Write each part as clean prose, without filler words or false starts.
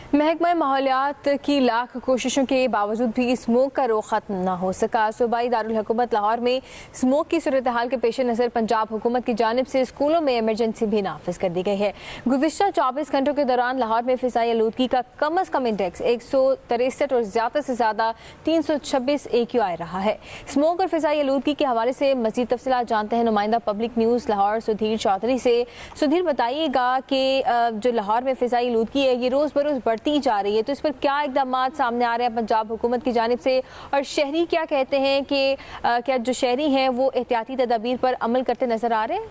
महकमा माहौलियात की लाख कोशिशों के बावजूद भी स्मोक का रुख खत्म न हो सका। सूबाई दारुल हुकूमत लाहौर में स्मोक की सूरत हाल के पेश नज़र पंजाब हुकूमत की जानिब से स्कूलों में इमरजेंसी भी नाफिज कर दी गई है। गुज़िश्ता 24 घंटों के दौरान लाहौर में फ़िज़ाई आलूदगी का कम अज़ कम इंडेक्स 163 और ज़्यादा से ज़्यादा 326 AQI रहा है। स्मोक और फ़िज़ाई आलूदगी के हवाले से मज़ीद तफ़सीलात जानते हैं नुमाइंदा पब्लिक न्यूज़ लाहौर सुधीर चौधरी से। सुधीर, बताइएगा कि जो लाहौर में फ़िज़ाई आलूदगी है ये रोज़ बरोज़ बढ़ती जा रही है, तो इस पर क्या इक़दाम सामने आ रहे हैं पंजाब हुकूमत की जानिब से, और शहरी क्या कहते हैं कि क्या जो शहरी हैं वो एहतियाती तदाबीर पर अमल करते नजर आ रहे हैं?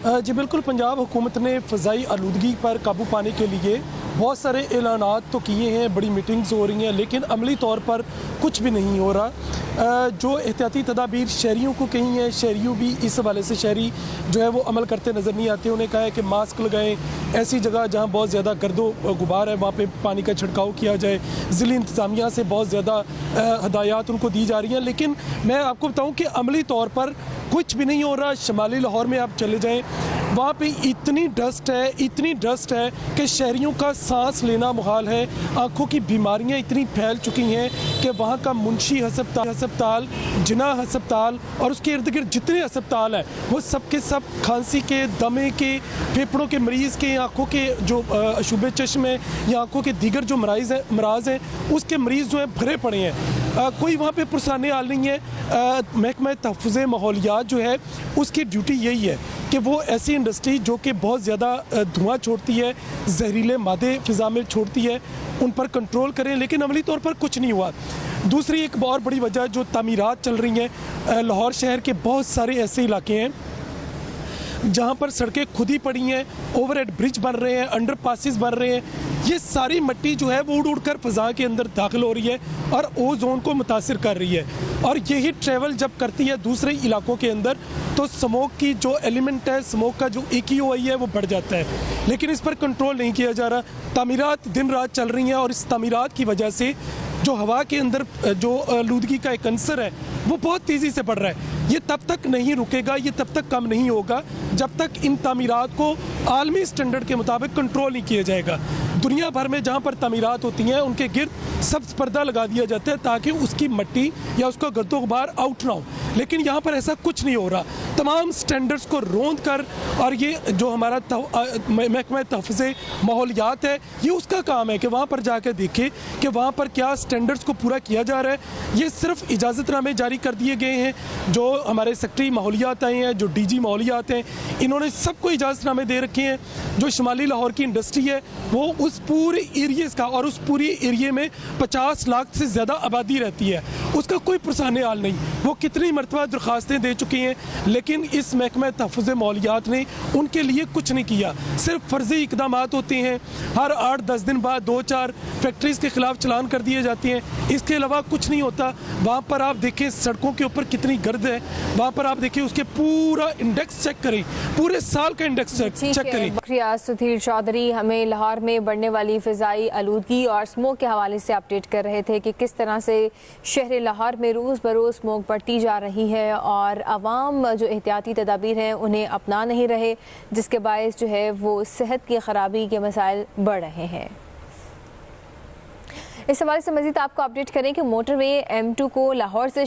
जी बिल्कुल, पंजाब हुकूमत ने फ़िज़ाई आलूदगी पर काबू पाने के लिए बहुत सारे ऐलानात तो किए हैं, बड़ी मीटिंग्स हो रही हैं, लेकिन अमली तौर पर कुछ भी नहीं हो रहा। जो एहतियाती तदाबीर शहरियों को कही हैं, शहरियों भी इस हवाले से शहरी जो है वो अमल करते नज़र नहीं आते। उन्हें कहा है कि मास्क लगाएं, ऐसी जगह जहाँ बहुत ज़्यादा गर्दो गुबार है वहाँ पे पानी का छिड़काव किया जाए। ज़िली इंतज़ामिया से बहुत ज़्यादा हदायत उनको दी जा रही हैं, लेकिन मैं आपको बताऊँ कि अमली तौर पर कुछ भी नहीं हो रहा। शुमाली लाहौर में आप चले जाएँ, वहाँ पे इतनी डस्ट है कि शहरियों का सांस लेना मुहाल है। आँखों की बीमारियाँ इतनी फैल चुकी हैं कि वहाँ का मुंशी हस्पताल, जिना हस्पताल और उसके इर्द गिर्द जितने हस्पताल हैं वो सब के सब खांसी के, दमे के, फेफड़ों के मरीज़ के, आँखों के जो अशुबे चश्म है या आँखों के दीगर जो मराज हैं उसके मरीज़ जो हैं भरे पड़े हैं। कोई वहाँ पे पुरसाने हाल नहीं है। महकमा तहफ़्फ़ुज़ माहौलियात जो है उसकी ड्यूटी यही है कि वो ऐसी इंडस्ट्री जो कि बहुत ज़्यादा धुआं छोड़ती है, जहरीले मादे फ़िज़ा में छोड़ती है, उन पर कंट्रोल करें, लेकिन अमली तौर पर कुछ नहीं हुआ। दूसरी एक और बड़ी वजह जो तामीरात चल रही हैं, लाहौर शहर के बहुत सारे ऐसे इलाके हैं जहाँ पर सड़कें खुद ही पड़ी हैं, ओवरहेड ब्रिज बन रहे हैं, अंडर पासिस बन रहे हैं। ये सारी मिट्टी जो है वो उड़ कर फ़ज़ा के अंदर दाखिल हो रही है और ओज़ोन को मुतासिर कर रही है, और यही ट्रैवल जब करती है दूसरे इलाकों के अंदर तो स्मोक की जो एलिमेंट है, स्मोक का जो AQI है वो बढ़ जाता है, लेकिन इस पर कंट्रोल नहीं किया जा रहा। तामीरात दिन रात चल रही हैं और इस तामीरात की वजह से जो हवा के अंदर जो आलूदगी का एक अंसर है वो बहुत तेज़ी से बढ़ रहा है। ये तब तक नहीं रुकेगा, ये तब तक कम नहीं होगा जब तक इन तामीरात को आलमी स्टैंडर्ड के मुताबिक कंट्रोल नहीं किया जाएगा। दुनिया भर में जहाँ पर तामीरात होती हैं उनके गिर्द सब्ज़ पर्दा लगा दिया जाता है ताकि उसकी मिट्टी या उसका गर्दो गुबार आउट ना हो, लेकिन यहाँ पर ऐसा कुछ नहीं हो रहा। तमाम स्टैंडर्ड्स को रोंद कर, और ये जो हमारा महकमा तहफ़्फ़ुज़ माहौलियात है ये उसका काम है कि वहाँ पर जाकर देखे कि वहाँ पर क्या स्टैंडर्ड्स को पूरा किया जा रहा है। ये सिर्फ इजाज़तनामे जारी कर दिए गए हैं, जो हमारे सेक्रेटरी माहौलियात आए हैं, जो DG माहौलियात हैं, इन्होंने सबको इजाज़तनामे दे रखे हैं। जो शुमाली लाहौर की इंडस्ट्री है वो उस पूरे एरिए का, और उस पूरी एरिए में 50 लाख से ज़्यादा आबादी रहती है, उसका कोई पुरसाने हाल नहीं। वो कितनी मरतबा दरख्वास्तें दे चुके हैं, लेकिन इस महकमा तहफ़्फ़ुज़ माहौलियात ने उनके लिए कुछ नहीं किया। सिर्फ फ़र्ज़ी इक़दाम होते हैं, हर 8-10 दिन बाद 2-4 फैक्ट्रीज़ के ख़िलाफ़ चलान कर दिए जाते हैं, इसके अलावा कुछ नहीं होता। वहाँ पर आप देखें सड़कों के ऊपर कितनी गर्द है, वहाँ पर आप देखिए उसके पूरा इंडेक्स चेक करें, पूरे साल का इंडेक्स चेक करें। शुक्रिया सुधीर चौधरी, हमें लाहौर में बढ़ने वाली फ़िज़ाई आलूदगी और स्मोक के हवाले से अपडेट कर रहे थे कि किस तरह से शहर लाहौर में रोज़ बरोज़ स्मोक बढ़ती जा रही है और आवाम जो एहतियाती तदाबीर हैं उन्हें अपना नहीं रहे, जिसके बायस जो है वो सेहत की ख़राबी के मसाइल बढ़ रहे हैं। इस हवाले से मज़ीद आपको अपडेट करें कि मोटरवे M2 को लाहौर से